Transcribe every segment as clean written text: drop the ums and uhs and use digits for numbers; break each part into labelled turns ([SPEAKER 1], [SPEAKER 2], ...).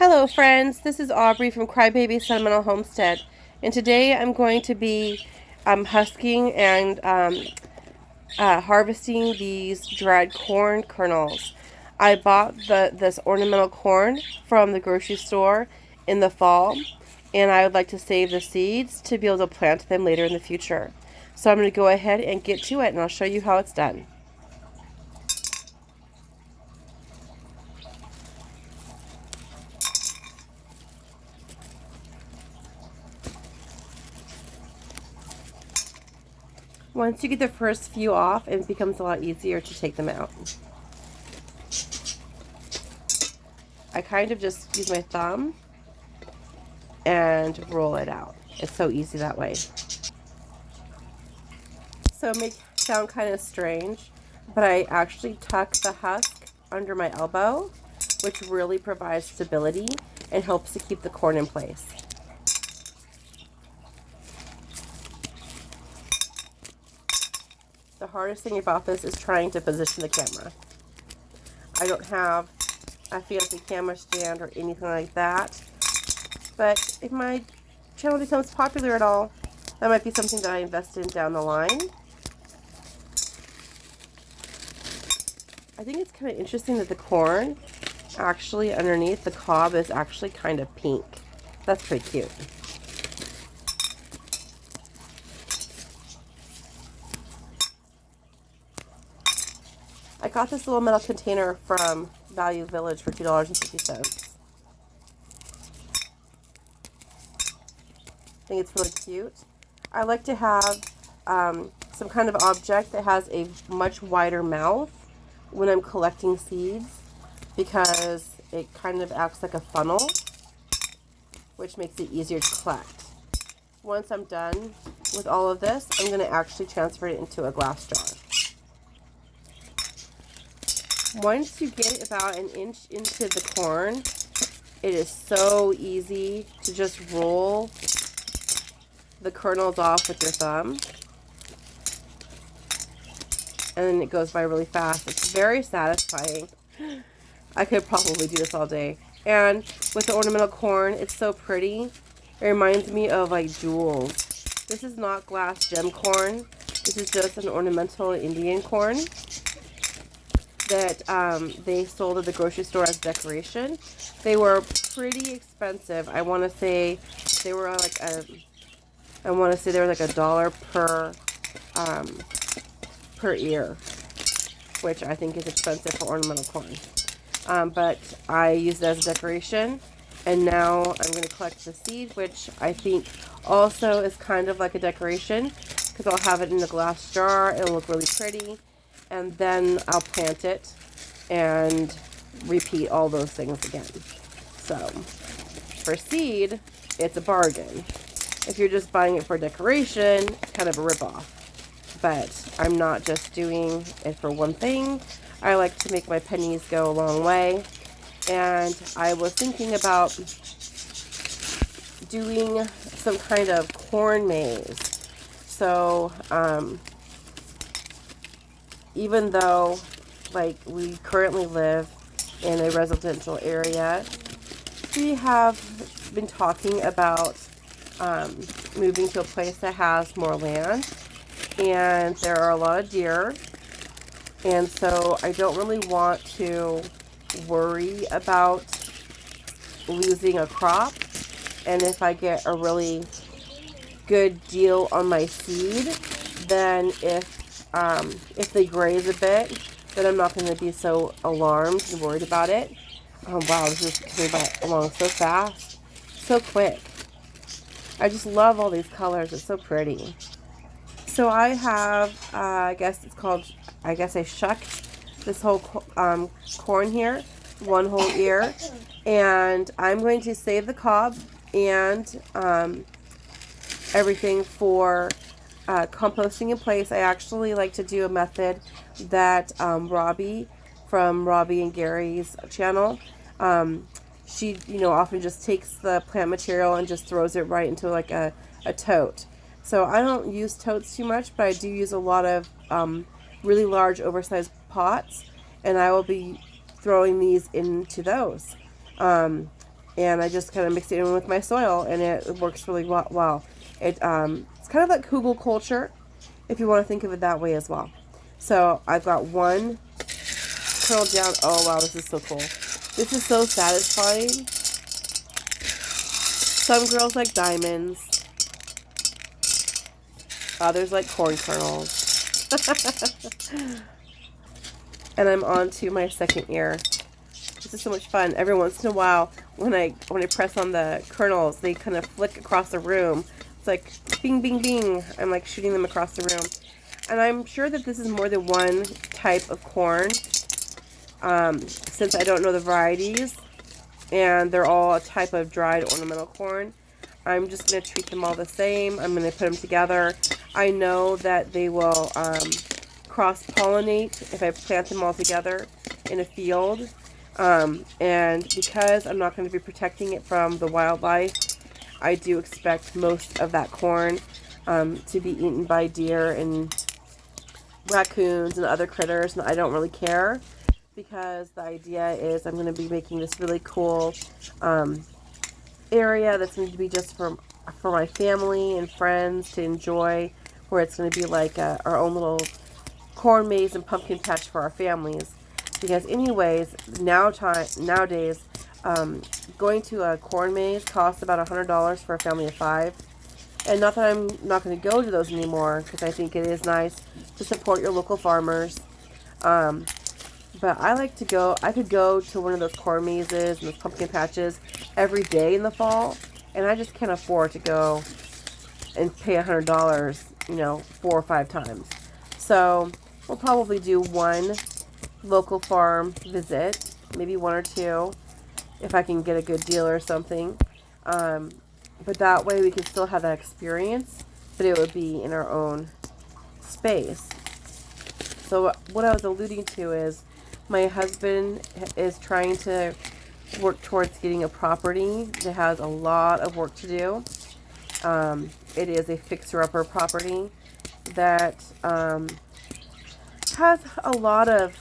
[SPEAKER 1] Hello friends, this is Aubrey from Crybaby Sentimental Homestead, and today I'm going to be husking and harvesting these dried corn kernels. I bought this ornamental corn from the grocery store in the fall, and I would like to save the seeds to be able to plant them later in the future. So I'm going to go ahead and get to it, and I'll show you how it's done. Once you get the first few off, it becomes a lot easier to take them out. I kind of just use my thumb and roll it out. It's so easy that way. So it may sound kind of strange, but I actually tuck the husk under my elbow, which really provides stability and helps to keep the corn in place. The hardest thing about this is trying to position the camera. I don't have a fancy camera stand or anything like that, but if my channel becomes popular at all, that might be something that I invest in down the line. I think it's kind of interesting that the corn actually underneath the cob is actually kind of pink. That's pretty cute. I got this little metal container from Value Village for $2.50. I think it's really cute. I like to have some kind of object that has a much wider mouth when I'm collecting seeds, because it kind of acts like a funnel, which makes it easier to collect. Once I'm done with all of this, I'm going to actually transfer it into a glass jar. Once you get about an inch into the corn, it is so easy to just roll the kernels off with your thumb, and then it goes by really fast. It's very satisfying. I could probably do this all day. And with the ornamental corn, it's so pretty. It reminds me of like jewels. This is not glass gem corn. This is just an ornamental Indian corn that they sold at the grocery store as decoration. They were pretty expensive. I want to say they were like $1 per ear, which I think is expensive for ornamental corn. But I used it as a decoration, and now I'm going to collect the seed, which I think also is kind of like a decoration, because I'll have it in a glass jar. It'll look really pretty, and then I'll plant it and repeat all those things again. So for seed, it's a bargain. If you're just buying it for decoration, it's kind of a ripoff. But I'm not just doing it for one thing. I like to make my pennies go a long way. And I was thinking about doing some kind of corn maze. So even though like we currently live in a residential area, we have been talking about moving to a place that has more land, and there are a lot of deer, and so I don't really want to worry about losing a crop. And if I get a really good deal on my seed, then if they graze a bit, then I'm not going to be so alarmed and worried about it. Oh wow, this is coming along so fast, so quick. I just love all these colors. It's so pretty. So I have, I guess I shucked this whole corn here, one whole ear, and I'm going to save the cob and everything for composting in place. I actually like to do a method that Robbie from Robbie and Gary's channel, she often just takes the plant material and just throws it right into like a tote. So I don't use totes too much, but I do use a lot of really large oversized pots, and I will be throwing these into those. and I just kind of mix it in with my soil, and it works really well. It's kind of like Kugel culture, if you want to think of it that way as well. So I've got one kernel down. Oh wow, this is so cool. This is so satisfying. Some girls like diamonds. Others like corn kernels. And I'm on to my second ear. This is so much fun. Every once in a while, when I press on the kernels, they kind of flick across the room. It's like bing, bing, bing. I'm like shooting them across the room. And I'm sure that this is more than one type of corn, since I don't know the varieties, and they're all a type of dried ornamental corn. I'm just going to treat them all the same. I'm going to put them together. I know that they will cross-pollinate if I plant them all together in a field. And because I'm not going to be protecting it from the wildlife, I do expect most of that corn to be eaten by deer and raccoons and other critters, and I don't really care, because the idea is I'm going to be making this really cool area that's going to be just for my family and friends to enjoy, where it's going to be like our own little corn maze and pumpkin patch for our families. Because anyways, nowadays, going to a corn maze costs about $100 for a family of 5. And not that I'm not going to go to those anymore, because I think it is nice to support your local farmers. But I like to go, I could go to one of those corn mazes and those pumpkin patches every day in the fall, and I just can't afford to go and pay $100, 4 or 5 times. So we'll probably do one local farm visit, maybe 1 or 2, if I can get a good deal or something. But that way we can still have that experience, but it would be in our own space. So what I was alluding to is my husband is trying to work towards getting a property that has a lot of work to do. It is a fixer-upper property that has a lot of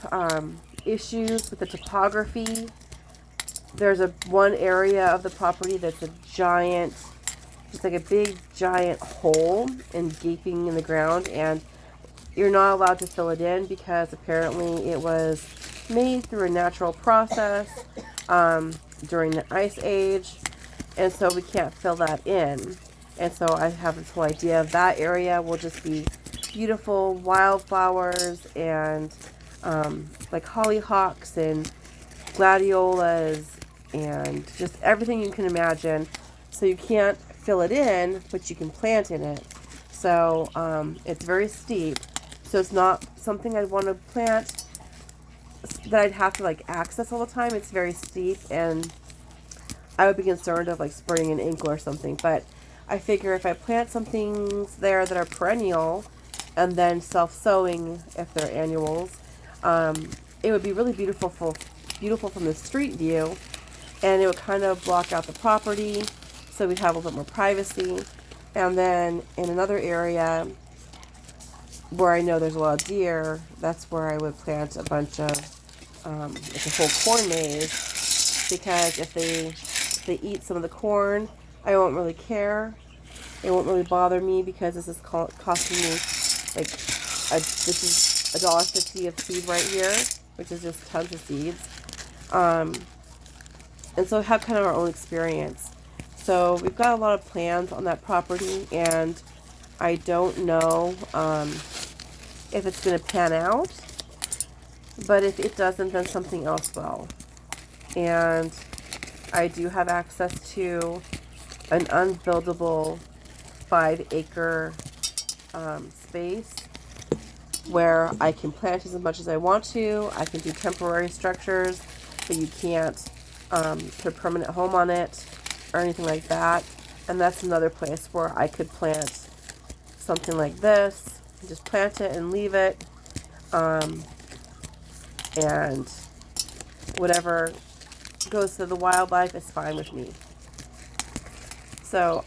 [SPEAKER 1] issues with the topography. There's one area of the property that's a giant, it's like a big giant hole and gaping in the ground, and you're not allowed to fill it in because apparently it was made through a natural process during the Ice Age, and so we can't fill that in. And so I have this whole idea of that area will just be beautiful wildflowers and like hollyhocks and gladiolas and just everything you can imagine. So you can't fill it in, but you can plant in it. So it's very steep. So it's not something I'd want to plant that I'd have to like access all the time. It's very steep, and I would be concerned of like spraying an ankle or something. But I figure if I plant some things there that are perennial and then self-sowing if they're annuals, it would be really beautiful from the street view, and it would kind of block out the property, so we'd have a little bit more privacy. And then in another area where I know there's a lot of deer, that's where I would plant a bunch of like a whole corn maze, because if they eat some of the corn, I won't really care. It won't really bother me, because this is costing me like this is $1.50 of seed right here, which is just tons of seeds. And so have kind of our own experience. So we've got a lot of plans on that property, and I don't know if it's going to pan out, but if it doesn't, then something else will. And I do have access to an unbuildable 5-acre space where I can plant as much as I want to. I can do temporary structures, but you can't put a permanent home on it or anything like that. And that's another place where I could plant something like this, just plant it and leave it, and whatever goes to the wildlife is fine with me. So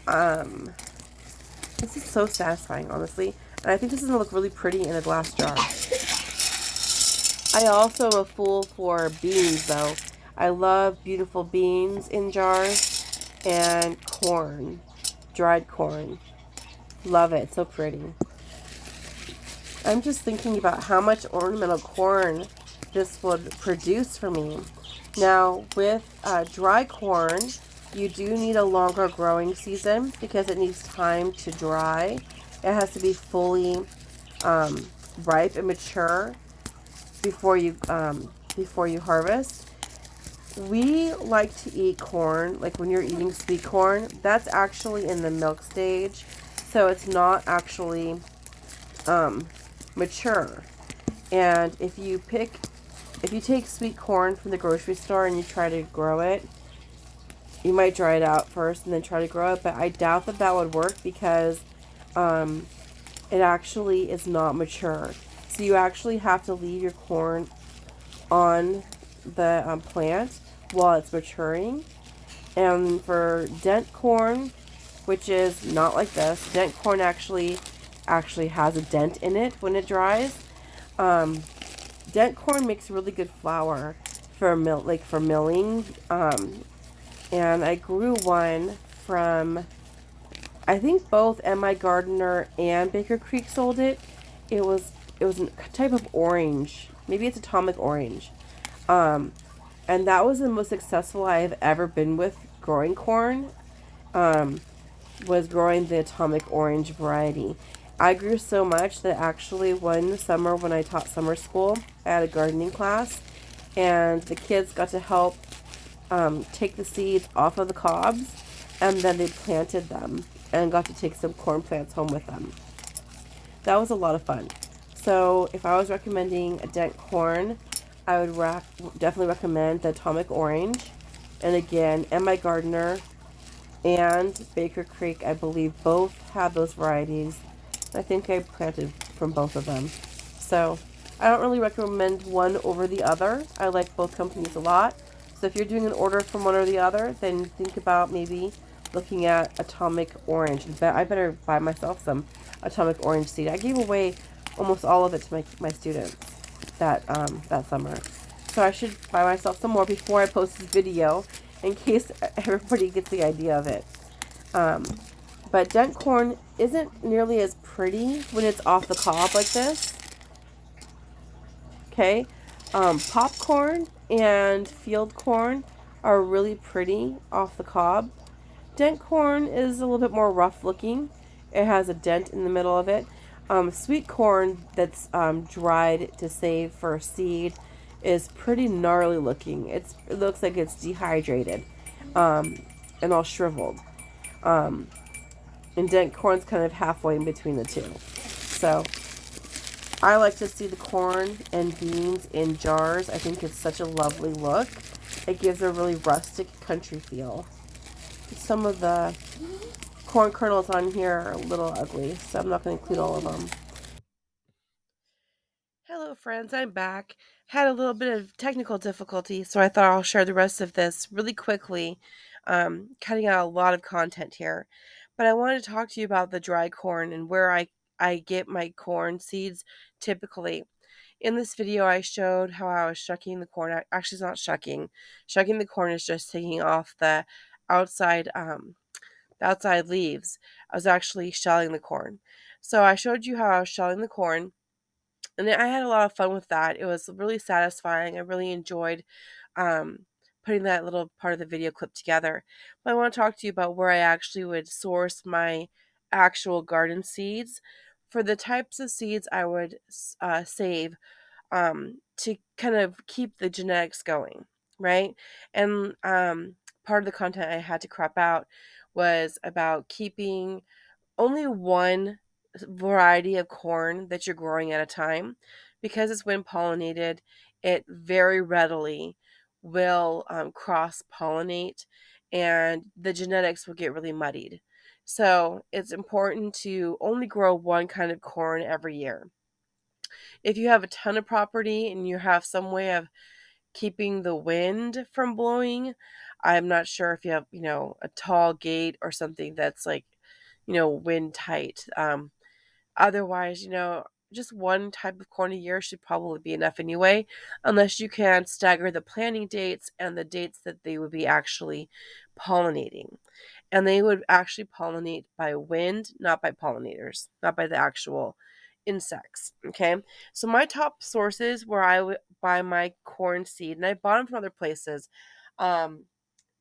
[SPEAKER 1] this is so satisfying, honestly, and I think this is going to look really pretty in a glass jar. I also am a fool for beans, though. I love beautiful beans in jars and corn, dried corn. Love it. So pretty. I'm just thinking about how much ornamental corn this would produce for me. Now, with dry corn, you do need a longer growing season because it needs time to dry. It has to be fully ripe and mature before you harvest. We like to eat corn, like when you're eating sweet corn, that's actually in the milk stage, so it's not actually mature. And if you take sweet corn from the grocery store and you try to grow it, you might dry it out first and then try to grow it, but I doubt that that would work because it actually is not mature. So you actually have to leave your corn on the plant while it's maturing. And for dent corn, which is not like this, dent corn actually has a dent in it when it dries. Dent corn makes really good flour for milling. And I grew one from, I think both MiGardener and Baker Creek sold it. It was a type of orange. Maybe it's atomic orange. And that was the most successful I have ever been with growing corn. Was growing the atomic orange variety. I grew so much that actually one summer when I taught summer school, I had a gardening class, and the kids got to help take the seeds off of the cobs, and then they planted them and got to take some corn plants home with them. That was a lot of fun. So if I was recommending a dent corn, I would definitely recommend the atomic orange. And again, MiGardener and Baker Creek, I believe, both have those varieties. I think I planted from both of them. So I don't really recommend one over the other. I like both companies a lot. So if you're doing an order from one or the other, then think about maybe looking at atomic orange. I better buy myself some atomic orange seed. I gave away almost all of it to my students that summer. So I should buy myself some more before I post this video in case everybody gets the idea of it. But dent corn isn't nearly as pretty when it's off the cob like this. Okay. Popcorn and field corn are really pretty off the cob. Dent corn is a little bit more rough looking. It has a dent in the middle of it. Sweet corn that's dried to save for seed is pretty gnarly looking. It looks like it's dehydrated and all shriveled. And dent corn's kind of halfway in between the two. So I like to see the corn and beans in jars. I think it's such a lovely look. It gives a really rustic country feel. Some of the corn kernels on here are a little ugly, so I'm not going to include all of them. Hello friends, I'm back. Had a little bit of technical difficulty, so I thought I'll share the rest of this really quickly, cutting out a lot of content here. But I wanted to talk to you about the dry corn and where I get my corn seeds typically. In this video, I showed how I was shucking the corn. Actually, it's not shucking. Shucking the corn is just taking off the outside, the outside leaves. I was actually shelling the corn. So I showed you how I was shelling the corn, and I had a lot of fun with that. It was really satisfying. I really enjoyed putting that little part of the video clip together. But I want to talk to you about where I actually would source my actual garden seeds. For the types of seeds I would save to kind of keep the genetics going, right? And part of the content I had to crop out was about keeping only one variety of corn that you're growing at a time, because it's wind pollinated. It very readily will cross pollinate, and the genetics will get really muddied. So it's important to only grow one kind of corn every year. If you have a ton of property and you have some way of keeping the wind from blowing, I'm not sure if you have, a tall gate or something that's like, wind tight. Otherwise, just one type of corn a year should probably be enough anyway, unless you can stagger the planting dates and the dates that they would be actually pollinating. And they would actually pollinate by wind, not by pollinators, not by the actual insects. Okay. So my top sources where I would buy my corn seed, and I bought them from other places, um,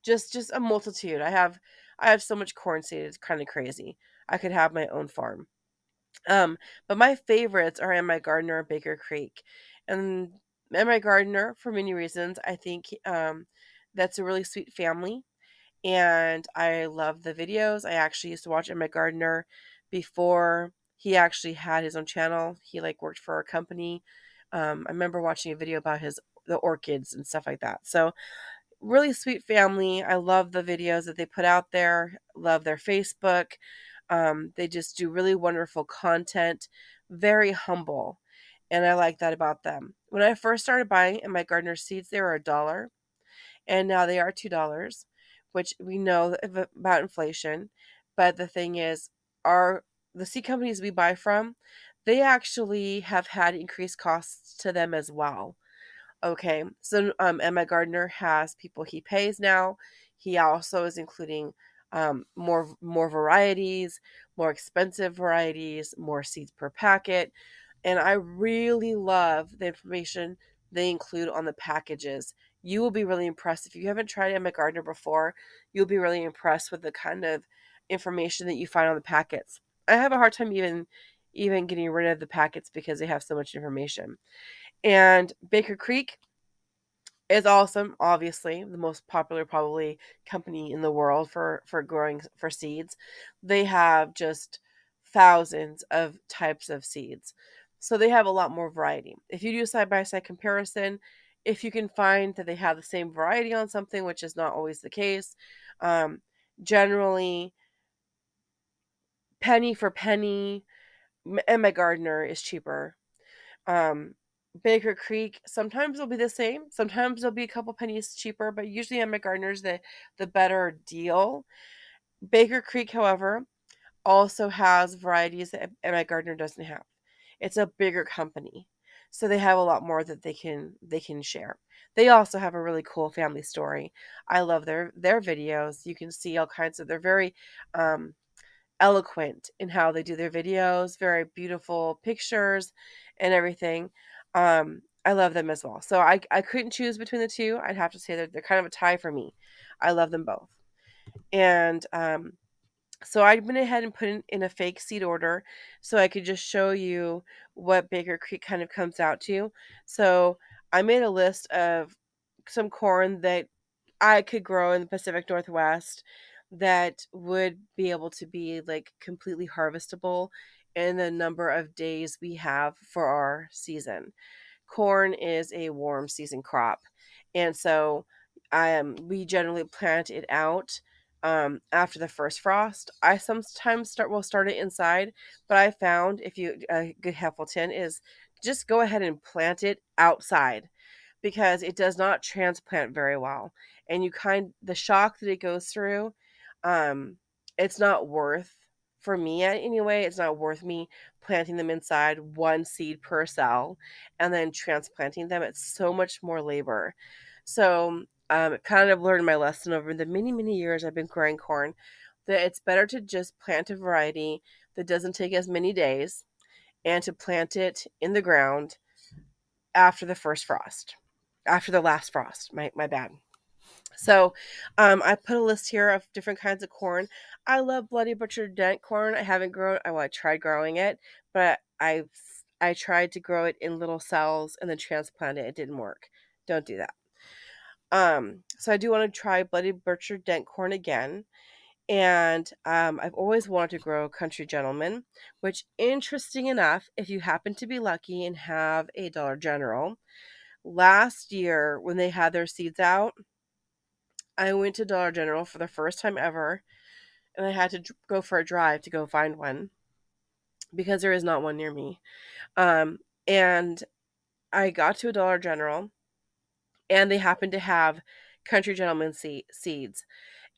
[SPEAKER 1] just a multitude. I have so much corn seed, it's kind of crazy. I could have my own farm. But my favorites are in my gardener Baker Creek. And my gardener, for many reasons, I think that's a really sweet family. And I love the videos. I actually used to watch my gardener before he actually had his own channel. He like worked for a company. I remember watching a video about the orchids and stuff like that. So really sweet family. I love the videos that they put out there. Love their Facebook. They just do really wonderful content. Very humble, and I like that about them. When I first started buying in my gardener seeds, they were $1, and now they are $2, which we know about inflation. But the thing is, our the seed companies we buy from, they actually have had increased costs to them as well. Okay, so Emma Gardner has people he pays now. He also is including more varieties, more expensive varieties, more seeds per packet, and I really love the information they include on the packages. You will be really impressed if you haven't tried Emma Gardner before. You'll be really impressed with the kind of information that you find on the packets. I have a hard time even getting rid of the packets because they have so much information. And Baker Creek is awesome, obviously, the most popular probably company in the world for growing for seeds. They have just thousands of types of seeds. So they have a lot more variety. If you do a side by side comparison, if you can find that they have the same variety on something, which is not always the case, um, generally penny for penny, and my gardener is cheaper. um, Baker Creek, sometimes it'll be the same. Sometimes it'll be a couple pennies cheaper, but usually at McGardner's the better deal. Baker Creek, however, also has varieties that Emmett Gardner doesn't have. It's a bigger company, so they have a lot more that they can share. They also have a really cool family story. I love their videos. You can see all kinds of. They're very um, eloquent in how they do their videos, very beautiful pictures and everything. I love them as well. So I couldn't choose between the two. I'd have to say they're kind of a tie for me. I love them both. And so I went ahead and put in a fake seed order so I could just show you what Baker Creek kind of comes out to. So I made a list of some corn that I could grow in the Pacific Northwest that would be able to be like completely harvestable in the number of days we have for our season. Corn is a warm season crop, and so we generally plant it out after the first frost. I sometimes start it inside, but I found if you a good helpful tin is just go ahead and plant it outside because it does not transplant very well, and the shock that it goes through, um it's not worth, for me anyway, it's not worth me planting them inside, one seed per cell, and then transplanting them. It's so much more labor. So kind of learned my lesson over the many years I've been growing corn, that it's better to just plant a variety that doesn't take as many days, and to plant it in the ground after the first frost, after the last frost. My bad. So, I put a list here of different kinds of corn. I love Bloody Butcher Dent corn. I haven't grown. I tried growing it, but I tried to grow it in little cells and then transplant it. It didn't work. Don't do that. So I do want to try Bloody Butcher Dent corn again. And I've always wanted to grow Country Gentleman, which, interesting enough, if you happen to be lucky and have a Dollar General, last year when they had their seeds out, I went to Dollar General for the first time ever, and I had to go for a drive to go find one because there is not one near me. And I got to a Dollar General, and they happened to have Country Gentleman seeds,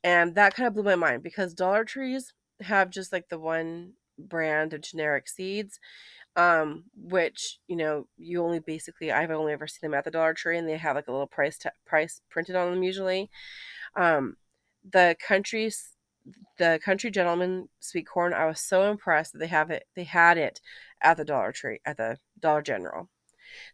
[SPEAKER 1] and that kind of blew my mind because Dollar Trees have just like the one. brand of generic seeds, which, you only basically, I've only ever seen them at the Dollar Tree, and they have like a little price printed on them usually. Um, the country gentleman sweet corn, I was so impressed that they had it at the Dollar Tree, at the Dollar General.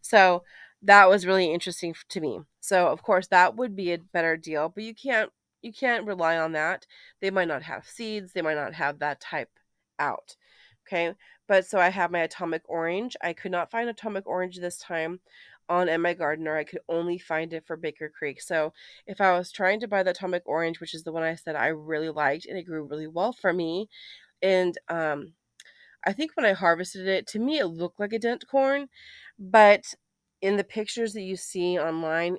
[SPEAKER 1] So that was really interesting to me. So of course that would be a better deal, but you can't rely on that. They might not have seeds, they might not have that type out. Okay? But so I have my atomic orange. I could not find atomic orange this time on My Gardener. I could only find it for Baker Creek. So if I was trying to buy the atomic orange, which is the one I said I really liked and it grew really well for me, and I think when I harvested it, to me it looked like a dent corn, but in the pictures that you see online,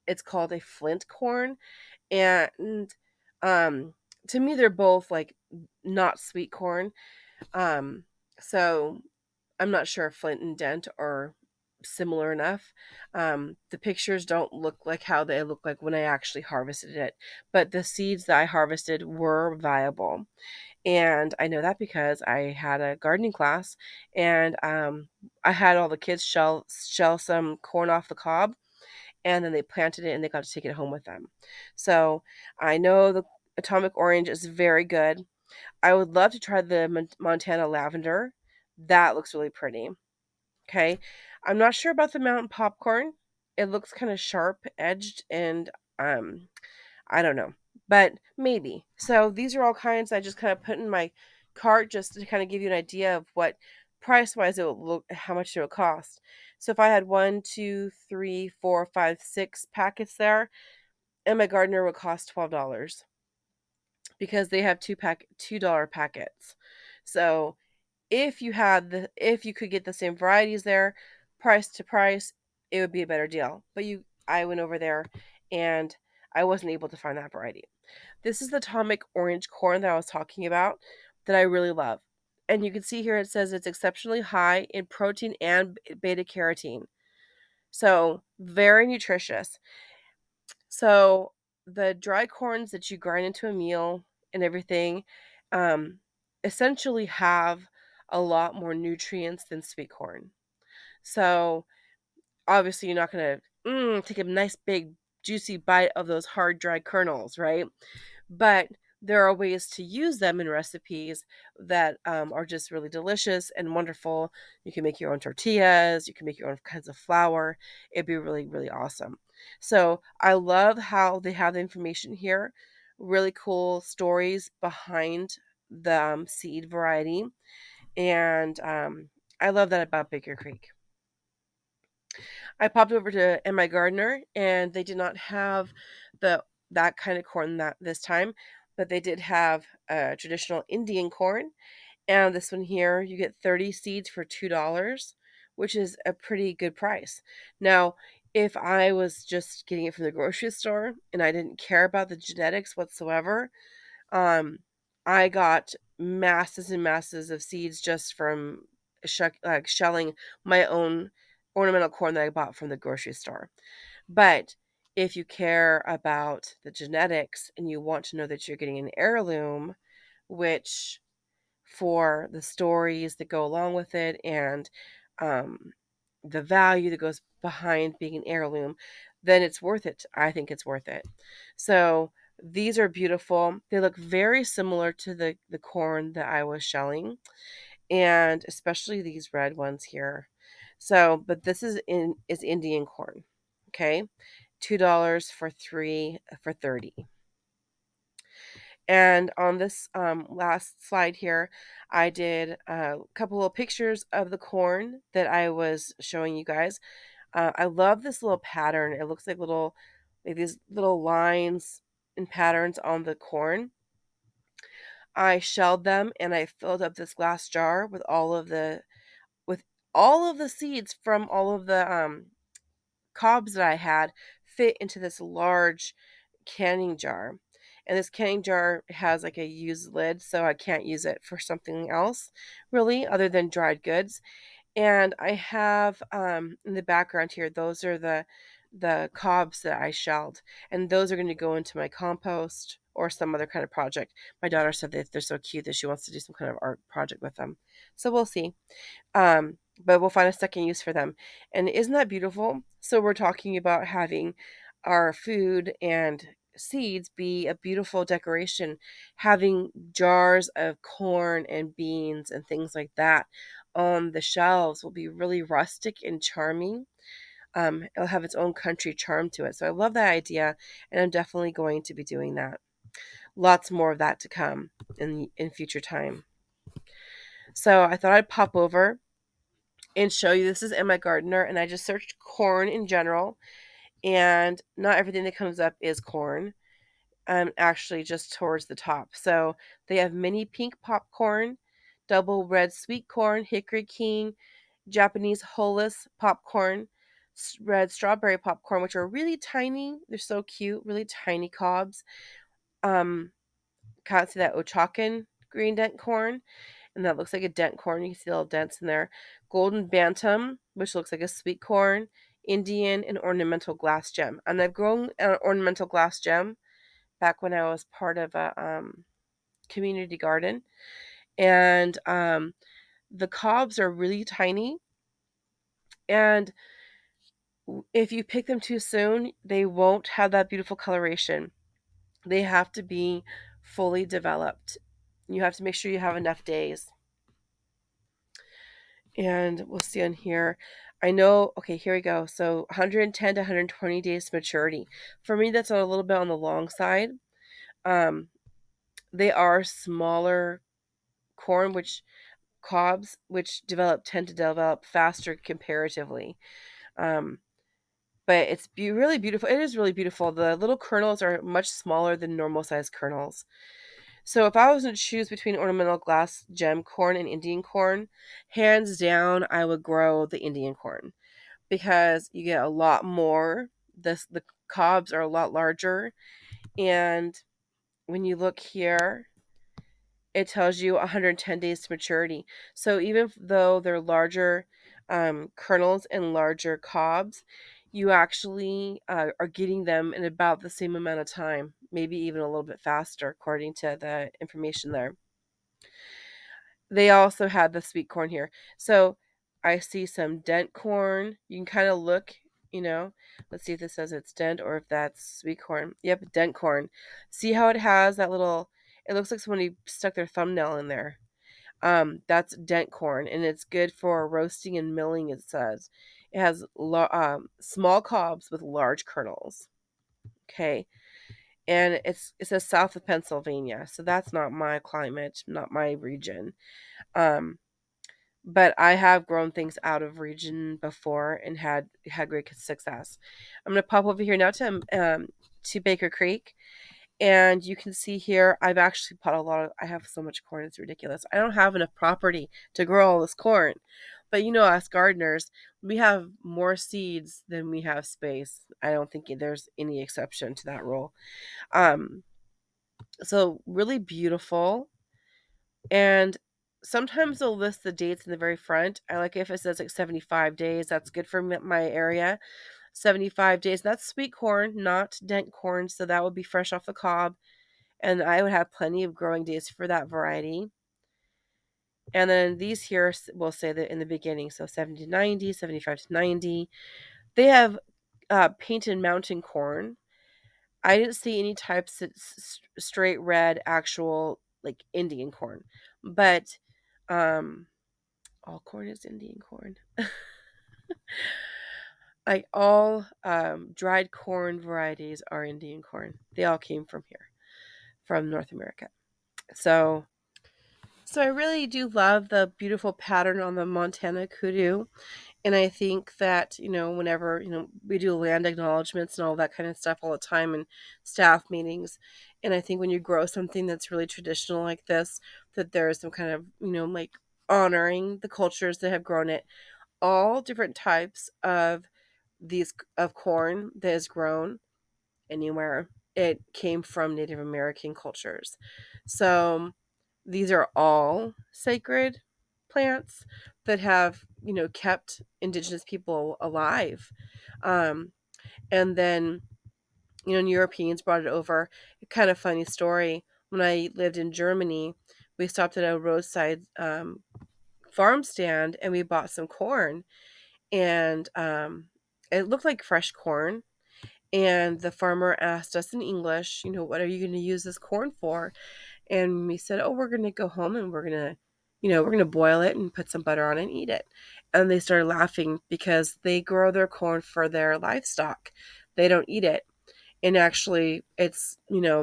[SPEAKER 1] it's called a flint corn, and um, to me they're both like not sweet corn. Um, so I'm not sure if flint and dent are similar enough. The pictures don't look like how they look like when I actually harvested it, but the seeds that I harvested were viable. And I know that because I had a gardening class, and I had all the kids shell some corn off the cob, and then they planted it and they got to take it home with them. So I know the atomic orange is very good. I would love to try the Montana lavender. That looks really pretty. Okay. I'm not sure about the mountain popcorn. It looks kind of sharp edged, and um I don't know, but maybe. So these are all kinds I just kind of put in my cart just to kind of give you an idea of what price wise it will look, how much it will cost. So if I had one, two, three, four, five, six packets there, and my gardener would cost $12 because they have $2 packets. So if you could get the same varieties there, price to price, it would be a better deal. But I went over there and I wasn't able to find that variety. This is the atomic orange corn that I was talking about that I really love. And you can see here it says it's exceptionally high in protein and beta carotene. So, very nutritious. So, the dry corns that you grind into a meal and everything um, essentially have a lot more nutrients than sweet corn. So, obviously, you're not going to take a nice big juicy bite of those hard dry kernels, right? But there are ways to use them in recipes that are just really delicious and wonderful. You can make your own tortillas, you can make your own kinds of flour. It'd be really, really awesome. So I love how they have the information here, really cool stories behind the seed variety. And I love that about Baker Creek. I popped over to My Gardener, and they did not have the that kind of corn that this time, but they did have traditional Indian corn. And this one here, you get 30 seeds for $2, which is a pretty good price. Now, if I was just getting it from the grocery store and I didn't care about the genetics whatsoever, um, I got masses and masses of seeds just from shelling my own ornamental corn that I bought from the grocery store. But if you care about the genetics and you want to know that you're getting an heirloom, which for the stories that go along with it and um, the value that goes behind being an heirloom, then it's worth it. I think it's worth it. So these are beautiful. They look very similar to the corn that I was shelling, and especially these red ones here. So, but this is Indian corn. Okay. $2 for 30. And on this last slide here, I did a couple of pictures of the corn that I was showing you guys. I love this little pattern. It looks like these little lines and patterns on the corn. I shelled them and I filled up this glass jar with all of the seeds from all of the cobs that I had fit into this large canning jar. And this canning jar has like a used lid, so I can't use it for something else really other than dried goods. And I have in the background here, those are the cobs that I shelled, and those are going to go into my compost or some other kind of project. My daughter said that they're so cute that she wants to do some kind of art project with them. So we'll see. But we'll find a second use for them. And isn't that beautiful? So we're talking about having our food and seeds be a beautiful decoration, having jars of corn and beans and things like that on the shelves will be really rustic and charming. It'll have its own country charm to it. So I love that idea, and I'm definitely going to be doing that. Lots more of that to come in future time. So I thought I'd pop over and show you. This is MiGardener, and I just searched corn in general, and not everything that comes up is corn. Actually just towards the top. So they have mini pink popcorn, double red sweet corn, hickory king, Japanese holus popcorn, red strawberry popcorn, which are really tiny. They're so cute, really tiny cobs. Um, Can't see that Ochakan green dent corn, and that looks like a dent corn. You can see little dents in there. Golden bantam, which looks like a sweet corn. Indian and ornamental glass gem. And I've grown an ornamental glass gem back when I was part of a community garden, and the cobs are really tiny, and if you pick them too soon, they won't have that beautiful coloration. They have to be fully developed. You have to make sure you have enough days. And we'll see on here. I know, okay, here we go. So 110 to 120 days maturity. For me, that's a little bit on the long side. Um, they are smaller corn, which cobs, which tend to develop faster comparatively. Um, but it's really beautiful. It is really beautiful. The little kernels are much smaller than normal sized kernels. So if I was to choose between ornamental glass gem corn and Indian corn, hands down, I would grow the Indian corn because you get a lot more. The cobs are a lot larger, and when you look here, it tells you 110 days to maturity. So even though they're larger kernels and larger cobs, you actually are getting them in about the same amount of time, maybe even a little bit faster, according to the information there. They also had the sweet corn here. So I see some dent corn. You can kind of look, you know, let's see if this says it's dent or if that's sweet corn. Yep, dent corn. See how it has that little, it looks like somebody stuck their thumbnail in there. That's dent corn, and it's good for roasting and milling, it says. It has small cobs with large kernels. Okay. And it says south of Pennsylvania. So that's not my climate, not my region. Um, but I have grown things out of region before and had great success. I'm gonna pop over here now to Baker Creek, and you can see here I've actually put a lot of. I have so much corn, it's ridiculous. I don't have enough property to grow all this corn, but you know us gardeners, we have more seeds than we have space. I don't think there's any exception to that rule. Um, so really beautiful. And sometimes they'll list the dates in the very front. I like if it says like 75 days. That's good for my area. 75 days. That's sweet corn, not dent corn. So that would be fresh off the cob. And I would have plenty of growing days for that variety. And then these here will say that in the beginning. So 70 to 90, 75 to 90. They have painted mountain corn. I didn't see any types of straight red actual like Indian corn, but all corn is Indian corn. Like all dried corn varieties are Indian corn. They all came from here, from North America. So, so I really do love the beautiful pattern on the Montana kudu. And I think that, whenever, we do land acknowledgments and all that kind of stuff all the time in staff meetings. And I think when you grow something that's really traditional like this, that there is some kind of, like honoring the cultures that have grown it. All different types of corn that is grown anywhere. It came from Native American cultures. So these are all sacred plants that have, kept indigenous people alive. Um, And then, Europeans brought it over. A kind of funny story. When I lived in Germany, we stopped at a roadside farm stand and we bought some corn. And it looked like fresh corn. And the farmer asked us in English, what are you going to use this corn for? And we said, oh, we're going to go home and we're going to boil it and put some butter on it and eat it. And they started laughing because they grow their corn for their livestock. They don't eat it. And actually it's a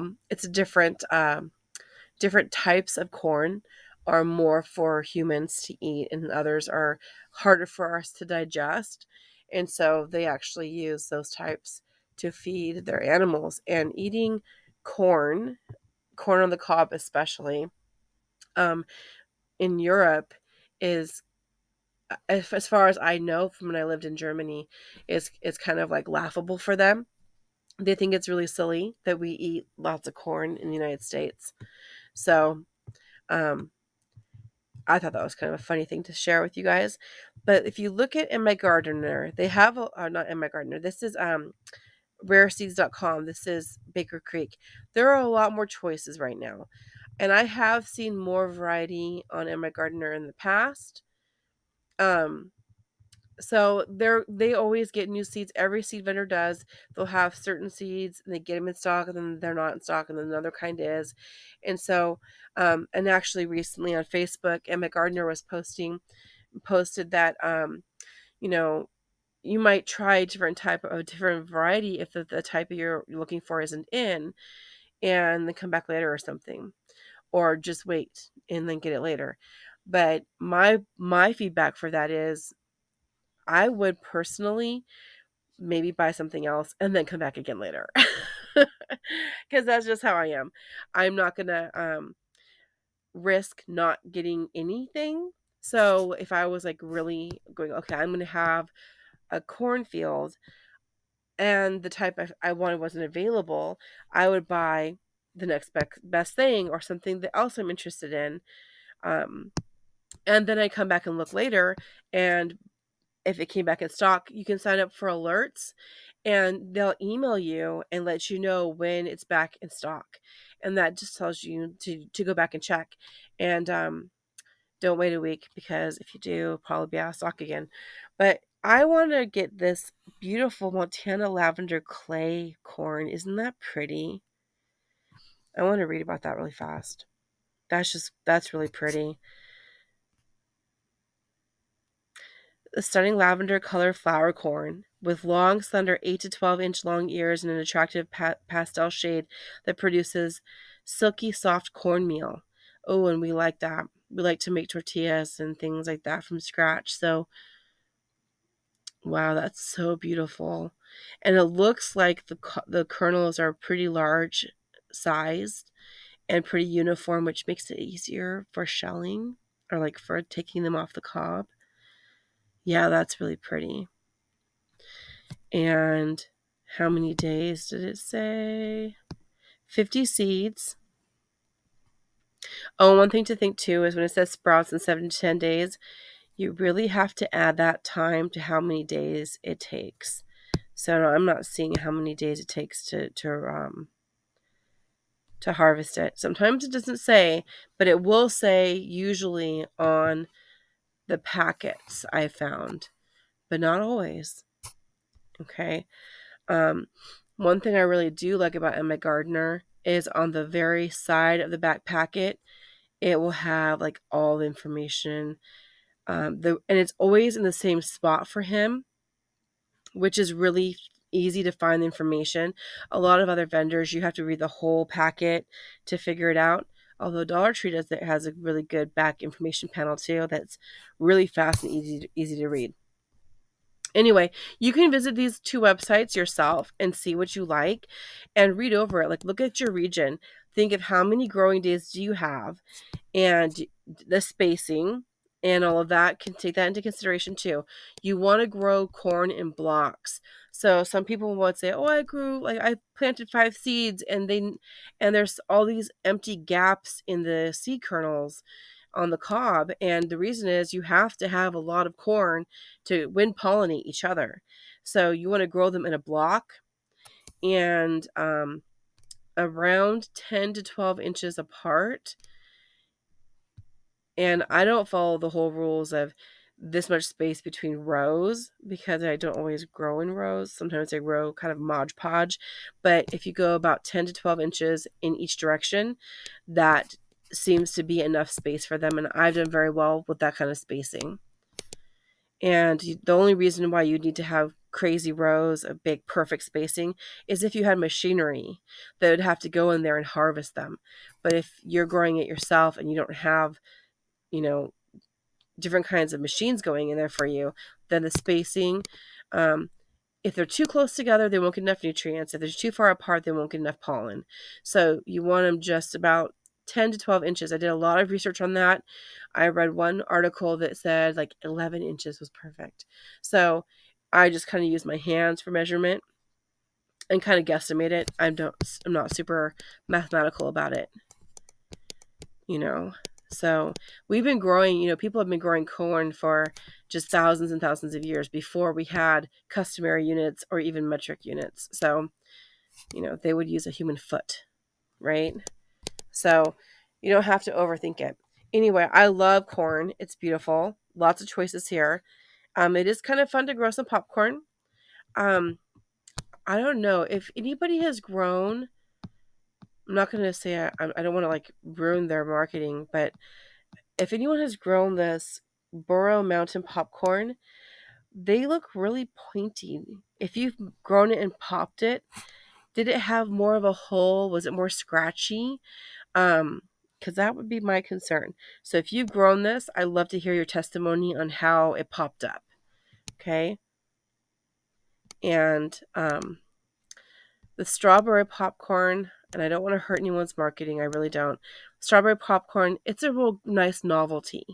[SPEAKER 1] different types of corn are more for humans to eat and others are harder for us to digest. And so they actually use those types to feed their animals. And eating corn on the cob especially, um, in Europe is, as far as I know from when I lived in Germany, is kind of like laughable for them. They think it's really silly that we eat lots of corn in the United States. So um, I thought that was kind of a funny thing to share with you guys. But if you look at MiGardener, they have not MiGardener. This is rareseeds.com. This is Baker Creek. There are a lot more choices right now. And I have seen more variety on MiGardener in the past. So they always get new seeds. Every seed vendor does. They'll have certain seeds and they get them in stock and then they're not in stock and then another kind is. And so and actually recently on Facebook, Emma Gardner was posted that you know you might try a different variety if the type of you're looking for isn't in, and then come back later or something, or just wait and then get it later. But my feedback for that is I would personally maybe buy something else and then come back again later. Because that's just how I am. I'm not going to risk not getting anything. So if I was like really going, okay, I'm going to have a cornfield and the type I wanted wasn't available, I would buy the next best thing or something that else I'm interested in. Um, and then I come back and look later, and if it came back in stock, you can sign up for alerts and they'll email you and let you know when it's back in stock. And that just tells you to go back and check. And don't wait a week, because if you do, it'll probably be out of stock again. But I want to get this beautiful Montana lavender clay corn. Isn't that pretty? I want to read about that really fast. That's really pretty. A stunning lavender color flower corn with long, slender 8 to 12-inch long ears and an attractive pastel shade that produces silky, soft cornmeal. Oh, and we like that. We like to make tortillas and things like that from scratch. So, wow, that's so beautiful. And it looks like the kernels are pretty large sized and pretty uniform, which makes it easier for shelling or like for taking them off the cob. Yeah, that's really pretty. And how many days did it say? 50 seeds. Oh, one thing to think too is when it says sprouts in 7 to 10 days, you really have to add that time to how many days it takes. So no, I'm not seeing how many days it takes to harvest it. Sometimes it doesn't say, but it will say usually on the packets I found, but not always. Okay. One thing I really do like about MiGardener is on the very side of the back packet, it will have like all the information. And it's always in the same spot for him, which is really easy to find the information. A lot of other vendors, you have to read the whole packet to figure it out. Although Dollar Tree has a really good back information panel too that's really fast and easy to read. Anyway, you can visit these two websites yourself and see what you like and read over it. Like, look at your region. Think of how many growing days do you have and the spacing and all of that. Can take that into consideration too. You want to grow corn in blocks. So some people would say, oh, I planted 5 seeds and there's all these empty gaps in the seed kernels on the cob, and the reason is you have to have a lot of corn to wind pollinate each other. So you want to grow them in a block, and around 10 to 12 inches apart. And I don't follow the whole rules of this much space between rows because I don't always grow in rows. Sometimes I grow kind of Mod Podge. But if you go about 10 to 12 inches in each direction, that seems to be enough space for them. And I've done very well with that kind of spacing. And the only reason why you need to have crazy rows of big perfect spacing is if you had machinery that would have to go in there and harvest them. But if you're growing it yourself and you don't have, you know, different kinds of machines going in there for you, then the spacing, if they're too close together, they won't get enough nutrients. If they're too far apart, they won't get enough pollen. So you want them just about 10 to 12 inches. I did a lot of research on that. I read one article that said like 11 inches was perfect. So I just kind of use my hands for measurement and kind of guesstimate it. I'm not super mathematical about it, you know. So we've been growing, people have been growing corn for just thousands and thousands of years before we had customary units or even metric units. So, they would use a human foot, right? So you don't have to overthink it. Anyway, I love corn. It's beautiful. Lots of choices here. It is kind of fun to grow some popcorn. I don't know if anybody has grown. I'm not going to say I don't want to like ruin their marketing, but if anyone has grown this Burrow Mountain popcorn, they look really pointy. If you've grown it and popped it, did it have more of a hole? Was it more scratchy? Because that would be my concern. So if you've grown this, I'd love to hear your testimony on how it popped up. Okay. And the strawberry popcorn, and I don't want to hurt anyone's marketing, I really don't. Strawberry popcorn, it's a real nice novelty.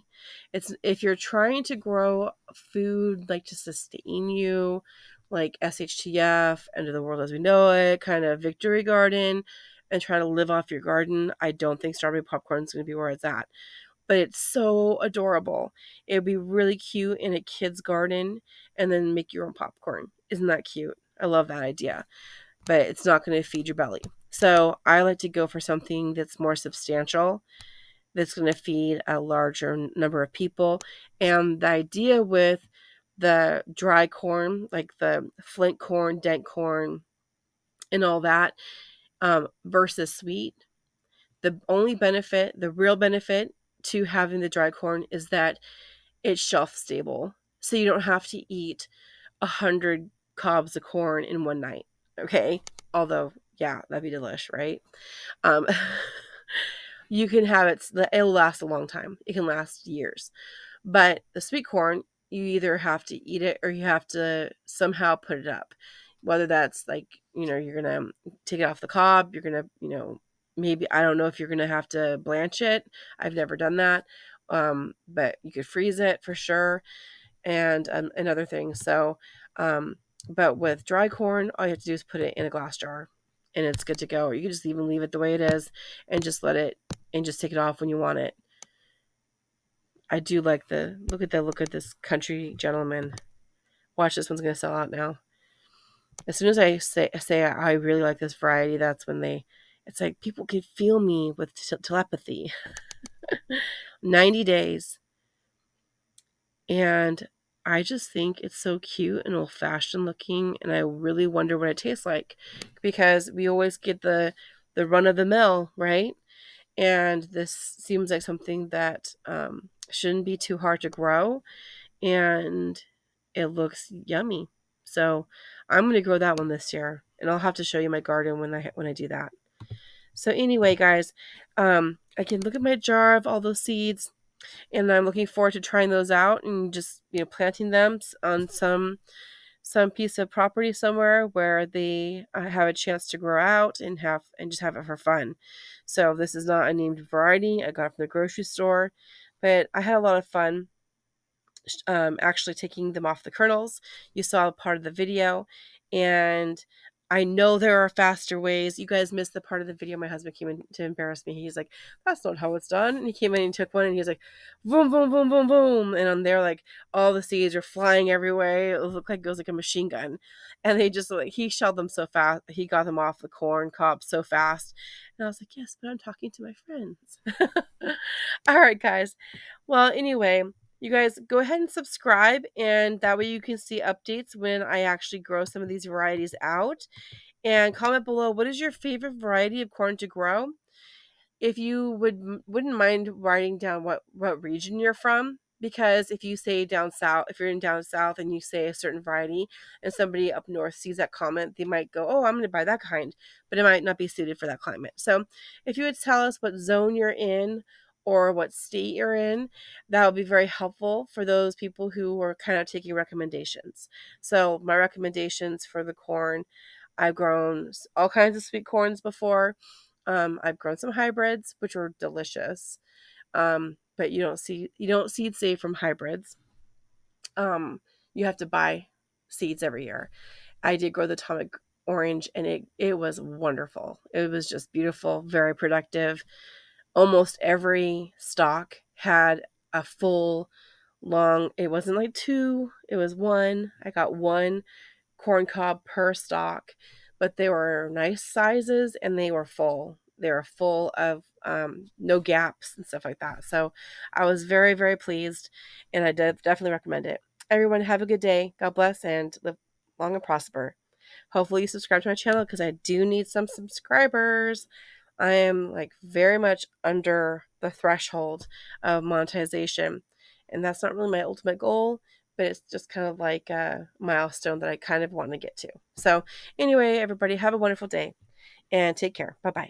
[SPEAKER 1] It's if you're trying to grow food like to sustain you, like SHTF, End of the World as We Know It, kind of Victory Garden, and try to live off your garden, I don't think strawberry popcorn is going to be where it's at. But it's so adorable. It would be really cute in a kid's garden, and then make your own popcorn. Isn't that cute? I love that idea. But it's not going to feed your belly. So I like to go for something that's more substantial, that's going to feed a larger number of people. And the idea with the dry corn, like the flint corn, dent corn, and all that, versus sweet, the real benefit to having the dry corn is that it's shelf stable. So you don't have to eat 100 cobs of corn in one night. Okay. Although, yeah, that'd be delish, right? Um, you can have it'll last a long time. It can last years. But the sweet corn, you either have to eat it or you have to somehow put it up. Whether that's like, you're going to take it off the cob, you're going to, maybe, I don't know if you're going to have to blanch it. I've never done that. But you could freeze it for sure. And other things. So, but with dry corn, all you have to do is put it in a glass jar and it's good to go. Or you can just even leave it the way it is and just just take it off when you want it. I do like look at this country gentleman. Watch, this one's going to sell out now. As soon as I say I really like this variety, that's when it's like people can feel me with telepathy. 90 days. And I just think it's so cute and old-fashioned looking, and I really wonder what it tastes like, because we always get the run-of-the-mill, right? And this seems like something that shouldn't be too hard to grow, and it looks yummy. So I'm going to grow that one this year, and I'll have to show you my garden when I do that. So anyway, guys, I can look at my jar of all those seeds, and I'm looking forward to trying those out and just planting them on some piece of property somewhere where they have a chance to grow out and just have it for fun. So this is not a named variety. I got it from the grocery store, but I had a lot of fun actually taking them off the kernels. You saw part of the video, and I know there are faster ways. You guys missed the part of the video my husband came in to embarrass me. He's like, that's not how it's done. And he came in and took one and he was like, boom, boom, boom, boom, boom. And on there, like, all the seeds are flying everywhere. It looked like it was like a machine gun. And they just, like, he shelled them so fast. He got them off the corn cob so fast. And I was like, yes, but I'm talking to my friends. All right, guys. Well, anyway, you guys go ahead and subscribe, and that way you can see updates when I actually grow some of these varieties out. And comment below, what is your favorite variety of corn to grow? If you wouldn't mind writing down what region you're from, because if you say down south, if you're in down south and you say a certain variety and somebody up north sees that comment, they might go, oh, I'm going to buy that kind, but it might not be suited for that climate. So if you would tell us what zone you're in or what state you're in, that would be very helpful for those people who are kind of taking recommendations. So my recommendations for the corn, I've grown all kinds of sweet corns before. I've grown some hybrids, which are delicious. But you don't seed save from hybrids. You have to buy seeds every year. I did grow the atomic orange, and it was wonderful. It was just beautiful, very productive. Almost every stalk had a full long. It wasn't like two. It was one. I got one corn cob per stalk, but they were nice sizes and they were full. They were full of no gaps and stuff like that. So I was very, very pleased, and I definitely recommend it. Everyone, have a good day. God bless and live long and prosper. Hopefully, you subscribe to my channel because I do need some subscribers. I am like very much under the threshold of monetization, and that's not really my ultimate goal, but it's just kind of like a milestone that I kind of want to get to. So, anyway, everybody, have a wonderful day and take care. Bye bye.